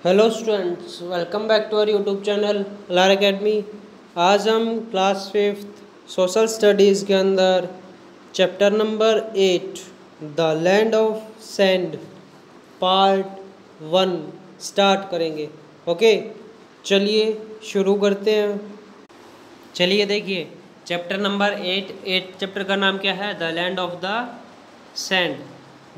Hello students, welcome back to our YouTube channel Lar academy. आज हम class 5th social studies के अंदर chapter number 8 the land of sand part 1 start करेंगे। Okay, चलिए शुरू करते हैं। चलिए देखिए, चैप्टर नंबर 8 चैप्टर का नाम क्या है? The land of the sand.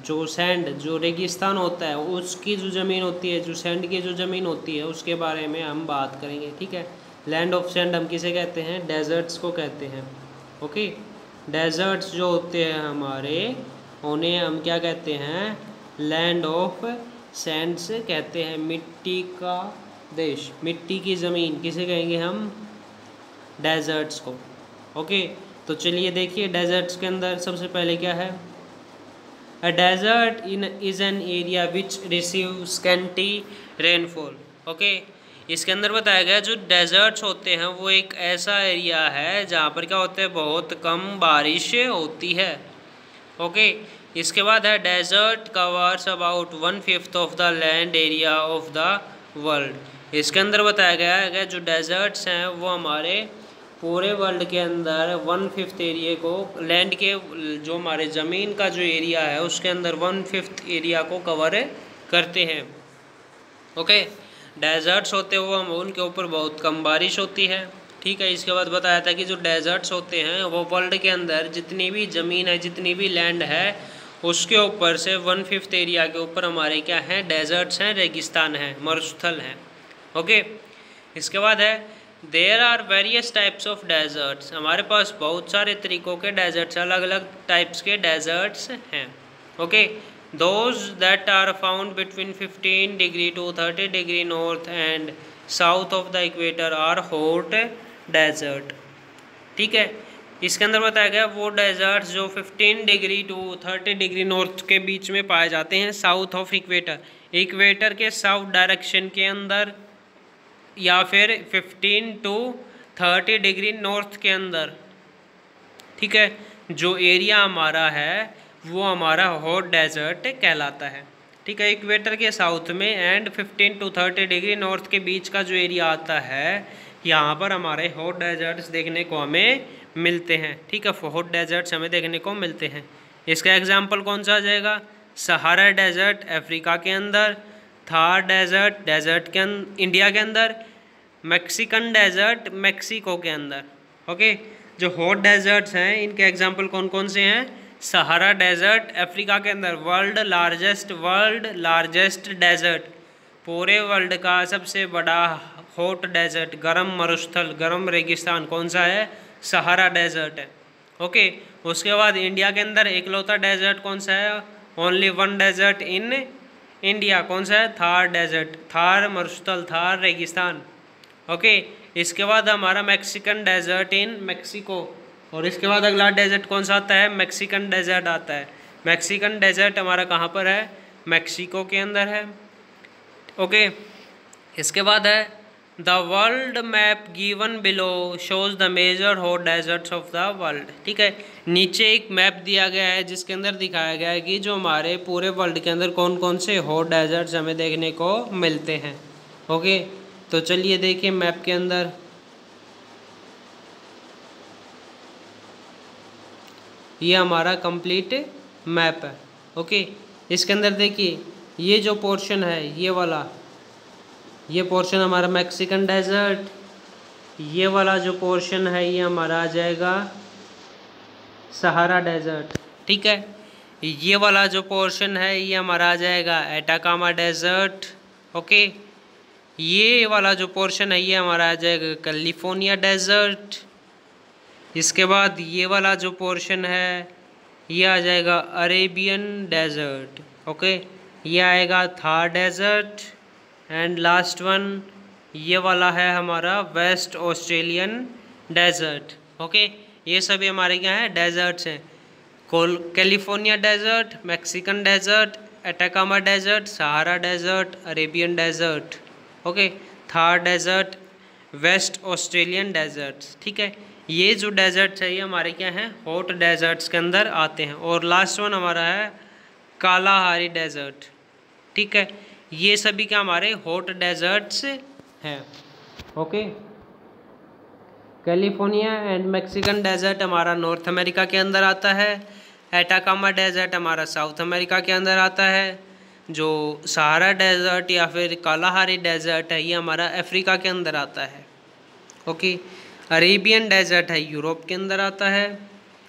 जो रेगिस्तान होता है उसकी जो ज़मीन होती है, जो सैंड की जो ज़मीन होती है उसके बारे में हम बात करेंगे। ठीक है, लैंड ऑफ सैंड हम किसे कहते हैं? डेजर्ट्स को कहते हैं। ओके, डेजर्ट्स जो होते हैं हमारे, उन्हें हम क्या कहते हैं? लैंड ऑफ सैंड से कहते हैं। मिट्टी का देश, मिट्टी की ज़मीन किसे कहेंगे हम? डेजर्ट्स को। ओके, तो चलिए देखिए, डेजर्ट्स के अंदर सबसे पहले क्या है? A desert is an area which receives scanty rainfall. Okay, इसके अंदर बताया गया जो डेजर्ट्स होते हैं वो एक ऐसा एरिया है जहाँ पर क्या होता है? बहुत कम बारिश होती है। ओके, इसके बाद है desert covers about 1/5 of the land area of the world. इसके अंदर बताया गया है कि जो डेजर्ट्स हैं वो हमारे पूरे वर्ल्ड के अंदर 1/5 एरिया को, लैंड के जो हमारे ज़मीन का जो एरिया है उसके अंदर 1/5 एरिया को कवर करते हैं। ओके, डेजर्ट्स होते हुए हम उनके ऊपर बहुत कम बारिश होती है। ठीक है, इसके बाद बताया था कि जो डेजर्ट्स होते हैं वो वर्ल्ड के अंदर जितनी भी ज़मीन है, जितनी भी लैंड है, उसके ऊपर से 1/5 एरिया के ऊपर हमारे क्या हैं? डेजर्ट्स हैं, रेगिस्तान हैं, मरुस्थल हैं। ओके, इसके बाद है there are various types of deserts. हमारे पास बहुत सारे तरीक़ों के डेजर्ट्स, अलग अलग टाइप्स के डेजर्ट्स हैं। Okay, those that are found between 15 degree to 30 degree north and south of the equator are hot desert. ठीक है, इसके अंदर बताया गया वो डेजर्ट्स जो 15 डिग्री to 30 डिग्री नॉर्थ के बीच में पाए जाते हैं, साउथ ऑफ इक्वेटर, इक्वेटर के साउथ डायरेक्शन के अंदर, या फिर 15 to 30 डिग्री नॉर्थ के अंदर। ठीक है, जो एरिया हमारा है वो हमारा हॉट डेजर्ट कहलाता है। ठीक है, इक्वेटर के साउथ में एंड 15 to 30 डिग्री नॉर्थ के बीच का जो एरिया आता है, यहाँ पर हमारे हॉट डेजर्ट्स देखने को हमें मिलते हैं। ठीक है, हॉट डेजर्ट्स हमें देखने को मिलते हैं। इसका एग्जाम्पल कौन सा आ जाएगा? सहारा डेजर्ट अफ्रीका के अंदर, थार डेजर्ट डेजर्ट के इंडिया के अंदर, मैक्सिकन डेजर्ट मेक्सिको के अंदर। ओके, जो हॉट डेजर्ट्स हैं इनके एग्जांपल कौन कौन से हैं? सहारा डेजर्ट अफ्रीका के अंदर, वर्ल्ड लार्जेस्ट डेजर्ट, पूरे वर्ल्ड का सबसे बड़ा हॉट डेजर्ट, गर्म मरुस्थल, गर्म रेगिस्तान कौन सा है? सहारा डेजर्ट है। ओके, उसके बाद इंडिया के अंदर इकलौता डेजर्ट कौन सा है? Only one desert in India, कौन सा है? थार डेजर्ट, थार मरुस्थल, थार रेगिस्तान। ओके, इसके बाद हमारा मैक्सिकन डेजर्ट इन मेक्सिको, और इसके बाद अगला डेजर्ट कौन सा आता है? मैक्सिकन डेजर्ट आता है। मैक्सिकन डेजर्ट हमारा कहाँ पर है? मेक्सिको के अंदर है। ओके, इसके बाद है the world map given below shows the major hot deserts of the world. ठीक है, नीचे एक मैप दिया गया है जिसके अंदर दिखाया गया है कि जो हमारे पूरे वर्ल्ड के अंदर कौन कौन से हॉट डेजर्ट्स हमें देखने को मिलते हैं। ओके, तो चलिए देखिए मैप के अंदर, ये हमारा कंप्लीट मैप है। ओके, इसके अंदर देखिए ये जो पोर्शन है, ये पोर्शन हमारा मैक्सिकन डेजर्ट, ये वाला जो पोर्शन है ये हमारा आ जाएगा सहारा डेजर्ट। ठीक है, ये वाला जो पोर्शन है ये हमारा आ जाएगा एटाकामा डेजर्ट। ओके, ये वाला जो पोर्शन है ये हमारा आ जाएगा कैलिफोर्निया डेजर्ट। इसके बाद ये वाला जो पोर्शन है ये आ जाएगा अरेबियन डेजर्ट। ओके, ये आएगा Thar desert, and last one ये वाला है हमारा वेस्ट ऑस्ट्रेलियन डेजर्ट। ओके, ये सभी हमारे क्या हैं? डेजर्ट्स हैं। California desert, Mexican desert, Atacama desert, Sahara desert, Arabian desert. Okay, Thar desert, west Australian deserts. ठीक है, ये जो डेजर्ट्स है ये हमारे क्या हैं? हॉट डेजर्ट्स के अंदर आते हैं। और लास्ट वन हमारा है कालाहारी डेजर्ट। ठीक है, ये सभी क्या हमारे हॉट डेजर्ट्स हैं। Okay, California and Mexican desert हमारा नॉर्थ अमेरिका के अंदर आता है। एटाकामा डेजर्ट हमारा साउथ अमेरिका के अंदर आता है। जो सहारा डेजर्ट या फिर कालाहारी डेजर्ट है ये हमारा अफ्रीका के अंदर आता है। ओके, अरेबियन डेजर्ट है यूरोप के अंदर आता है।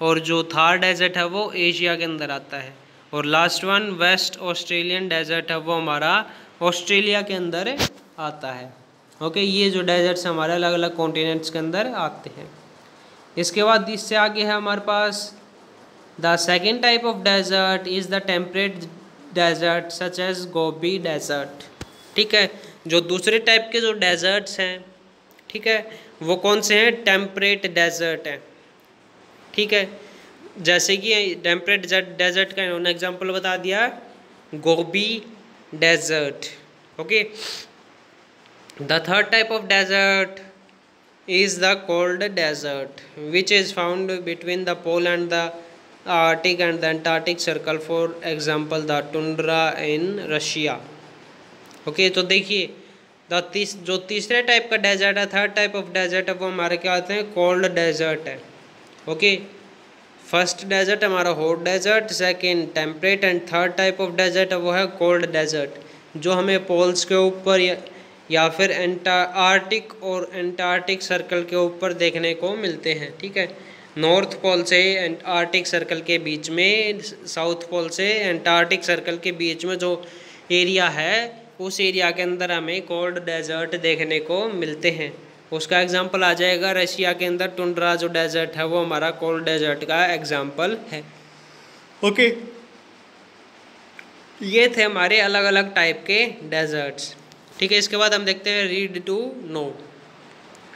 और जो थार डेजर्ट है वो एशिया के अंदर आता है। और last one west Australian desert है वो हमारा ऑस्ट्रेलिया के अंदर आता है। ओके, ये जो डेजर्ट्स हमारे अलग अलग कॉन्टिनेंट्स के अंदर आते हैं। इसके बाद इससे आगे है हमारे पास the second type of desert is the temperate desert such as Gobi desert. ठीक है, जो दूसरे टाइप के जो डेजर्ट्स हैं, ठीक है, वो कौन से हैं? टेम्परेट डेजर्ट हैं। ठीक है, जैसे कि टेम्परेट डेजर्ट का उन्होंने एग्जांपल बता दिया, Gobi desert. Okay, the third type of desert is the cold desert which is found between the pole and the Arctic and the Antarctic circle, for example the tundra in Russia। Okay, तो देखिए जो तीसरे type का desert है, third type of desert है, वो हमारे क्या आते हैं? कोल्ड डेजर्ट है। ओके, फर्स्ट डेजर्ट हमारा hot desert, second temperate and third type of desert है वो है कोल्ड डेजर्ट, जो हमें पोल्स के ऊपर या फिर आर्टिक और एंटार्क्टिक सर्कल के ऊपर देखने को मिलते हैं। ठीक है, नॉर्थ पोल से आर्टिक सर्कल के बीच में, साउथ पोल से एंटार्क्टिक सर्कल के बीच में जो एरिया है, उस एरिया के अंदर हमें कोल्ड डेजर्ट देखने को मिलते हैं। उसका एग्जांपल आ जाएगा रशिया के अंदर टुंड्रा जो डेजर्ट है वो हमारा कोल्ड डेजर्ट का एग्जांपल है। ओके, ये थे हमारे अलग अलग टाइप के डेजर्ट्स। ठीक है, इसके बाद हम देखते हैं read to know.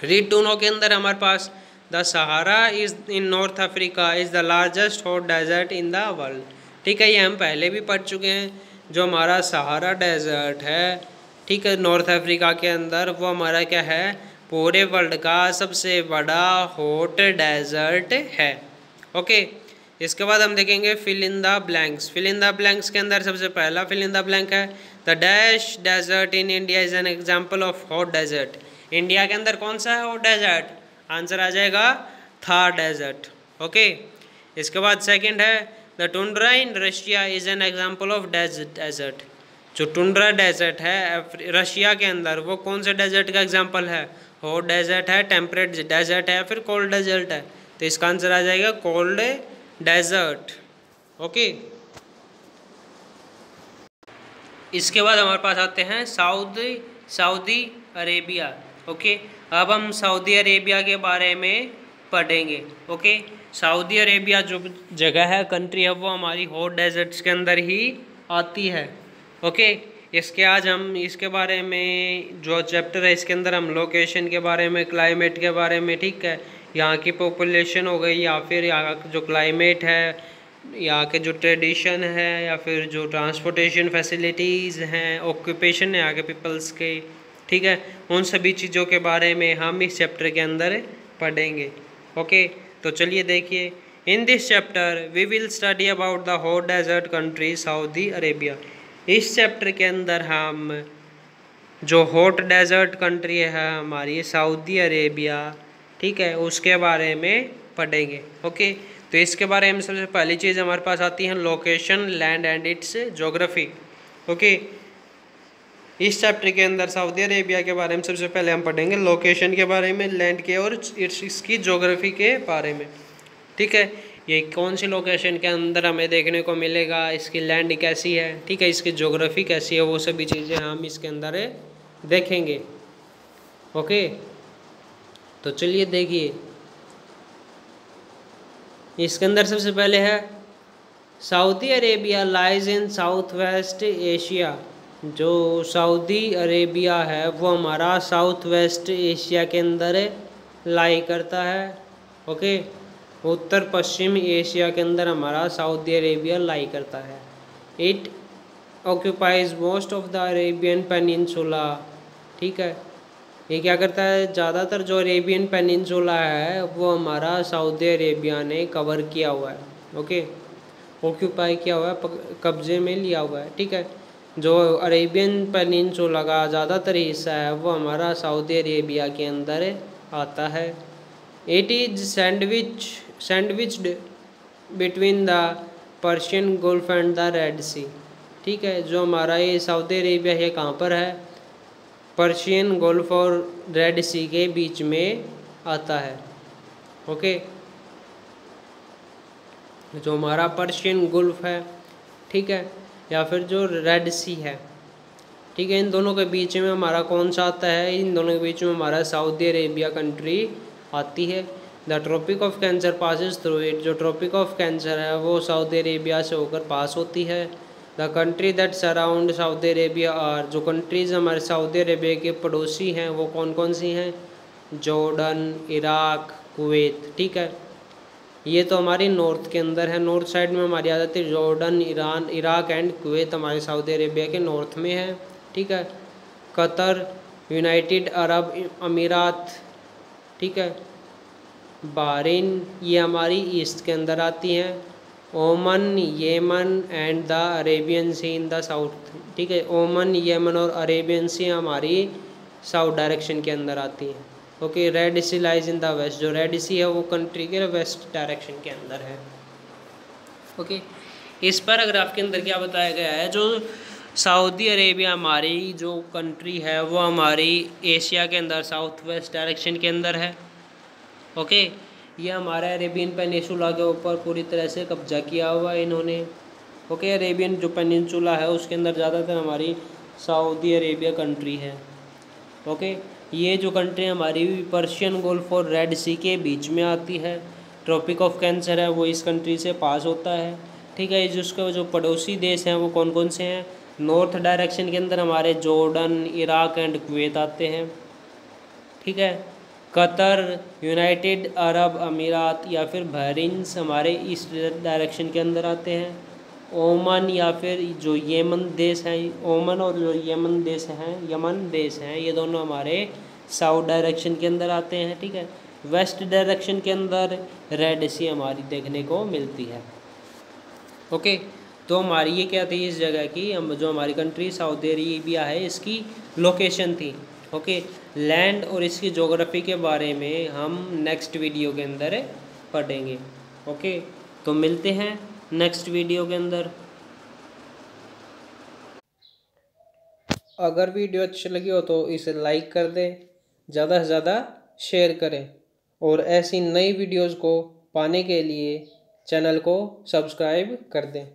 Read to know के अंदर हमारे पास the Sahara is in north Africa is the largest hot desert in the world. ठीक है, ये हम पहले भी पढ़ चुके हैं। जो हमारा सहारा डेजर्ट है, ठीक है, नॉर्थ अफ्रीका के अंदर, वो हमारा क्या है? पूरे वर्ल्ड का सबसे बड़ा हॉट डेजर्ट है। ओके, इसके बाद हम देखेंगे fill in the blanks. Fill in the blanks के अंदर सबसे पहला फिल इन द ब्लैंक है the dash desert in India is an example of hot desert. India के अंदर कौन सा है हॉट डेजर्ट? आंसर आ जाएगा थार डेजर्ट। ओके, इसके बाद सेकंड है the tundra in Russia is an example of desert. जो टुंड्रा डेजर्ट है रशिया के अंदर, वो कौन से डेजर्ट का एग्जाम्पल है? हॉट डेजर्ट है, टेम्परेट डेजर्ट है, फिर कोल्ड डेजर्ट है? तो इसका आंसर आ जाएगा कोल्ड डेजर्ट। ओके, इसके बाद हमारे पास आते हैं सऊदी अरेबिया। ओके, अब हम सऊदी अरेबिया के बारे में पढ़ेंगे। ओके, सऊदी अरेबिया जो जगह है, कंट्री है, वो हमारी हॉट डेजर्ट्स के अंदर ही आती है। ओके, इसके बारे में जो चैप्टर है, इसके अंदर हम लोकेशन के बारे में, क्लाइमेट के बारे में, ठीक है, यहाँ की पॉपुलेशन हो गई, या फिर यहाँ का जो क्लाइमेट है, यहाँ के जो ट्रेडिशन है, या फिर जो ट्रांसपोर्टेशन फैसिलिटीज़ हैं, ऑक्यूपेशन है यहाँ के पीपल्स के, ठीक है, उन सभी चीज़ों के बारे में हम इस चैप्टर के अंदर पढ़ेंगे। ओके, तो चलिए देखिए, in this chapter we will study about the hot desert country Saudi Arabia. इस चैप्टर के अंदर हम जो हॉट डेजर्ट कंट्री है हमारी सऊदी अरेबिया, ठीक है, उसके बारे में पढ़ेंगे। ओके, तो इसके बारे में सबसे पहली चीज़ हमारे पास आती है location, land and it's geography. Okay, इस चैप्टर के अंदर सऊदी अरेबिया के बारे में सबसे पहले हम पढ़ेंगे लोकेशन के बारे में, लैंड के और इसकी ज्योग्राफी के बारे में। ठीक है, ये कौन सी लोकेशन के अंदर हमें देखने को मिलेगा, इसकी लैंड कैसी है, ठीक है, इसकी ज्योग्राफी कैसी है, वो सभी चीज़ें हम इसके अंदर देखेंगे। ओके, तो चलिए देखिए, इसके अंदर सबसे पहले है Saudi Arabia lies in south west Asia. जो सऊदी अरेबिया है वो हमारा साउथ वेस्ट एशिया के अंदर लाई करता है। ओके, उत्तर पश्चिम एशिया के अंदर हमारा सऊदी अरेबिया लाई करता है। It occupies most of the Arabian peninsula. ठीक है, ये क्या करता है? ज़्यादातर जो अरेबियन पेनिनसुला है वो हमारा सऊदी अरेबिया ने कवर किया हुआ है। ओके, ऑक्यूपाई किया हुआ है, कब्जे में लिया हुआ है। ठीक है, जो अरेबियन पेनिनसुला का ज़्यादातर हिस्सा है वो हमारा सऊदी अरेबिया के अंदर आता है। It is sandwiched between the Persian Gulf and the Red Sea. ठीक है, जो हमारा ये सऊदी अरेबिया है कहाँ पर है? पर्शियन गल्फ और रेड सी के बीच में आता है। ओके, जो हमारा पर्शियन गल्फ है, ठीक है, या फिर जो रेड सी है, ठीक है, इन दोनों के बीच में हमारा कौन सा आता है? इन दोनों के बीच में हमारा सऊदी अरेबिया कंट्री आती है। The tropic of cancer passes through it. जो ट्रॉपिक ऑफ कैंसर है वो सऊदी अरेबिया से होकर पास होती है। The country that surround Saudi Arabia are. जो कंट्रीज़ हमारे सऊदी अरेबिया के पड़ोसी हैं वो कौन कौन सी हैं? Jordan, Iraq, Kuwait. ठीक है, ये तो हमारी नॉर्थ के अंदर है। नॉर्थ साइड में हमारी आ जाती है Jordan, Iran, Iraq and Kuwait हमारे सऊदी अरेबिया के नॉर्थ में है। ठीक है, कतर, यूनाइटेड अरब अमीरात, ठीक है, बहरीन, ये हमारी ईस्ट के अंदर आती हैं। Oman, Yemen and the Arabian Sea in the south. ठीक है, ओमन, येमन और अरेबियन सी हमारी साउथ डायरेक्शन के अंदर आती हैं। Okay, Red Sea lies in the west. जो रेड सी है वो कंट्री के वेस्ट डायरेक्शन के अंदर है। ओके, इस पैराग्राफ के अंदर क्या बताया गया है? जो सऊदी अरेबिया हमारी जो कंट्री है वो हमारी एशिया के अंदर साउथ वेस्ट डायरेक्शन के अंदर है। ओके, ये हमारे अरेबियन पेनिनसुला के ऊपर पूरी तरह से कब्जा किया हुआ है इन्होंने। ओके, अरेबियन जो पेनिनसुला है उसके अंदर ज़्यादातर हमारी सऊदी अरेबिया कंट्री है। ओके, ये जो कंट्री हमारी पर्शियन गल्फ और रेड सी के बीच में आती है। ट्रॉपिक ऑफ कैंसर है वो इस कंट्री से पास होता है। ठीक है, जिसके जो पड़ोसी देश हैं वो कौन कौन से हैं? नॉर्थ डायरेक्शन के अंदर हमारे जॉर्डन, इराक एंड कुवैत आते हैं। ठीक है, कतर, यूनाइटेड अरब अमीरात या फिर बहरीन हमारे ईस्ट डायरेक्शन के अंदर आते हैं। ओमान या फिर जो येमन देश हैं, ओमान और जो यमन देश हैं, ये दोनों हमारे साउथ डायरेक्शन के अंदर आते हैं। ठीक है, वेस्ट डायरेक्शन के अंदर रेड सी हमारी देखने को मिलती है। ओके, तो हमारी ये क्या थी इस जगह की? हम जो हमारी कंट्री सऊदी अरेबिया है इसकी लोकेशन थी। ओके, लैंड और इसकी ज्योग्राफी के बारे में हम नेक्स्ट वीडियो के अंदर पढ़ेंगे। ओके, तो मिलते हैं नेक्स्ट वीडियो के अंदर। अगर वीडियो अच्छी लगी हो तो इसे लाइक कर दें, ज़्यादा से ज़्यादा शेयर करें और ऐसी नई वीडियोस को पाने के लिए चैनल को सब्सक्राइब कर दें।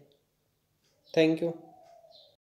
Thank you.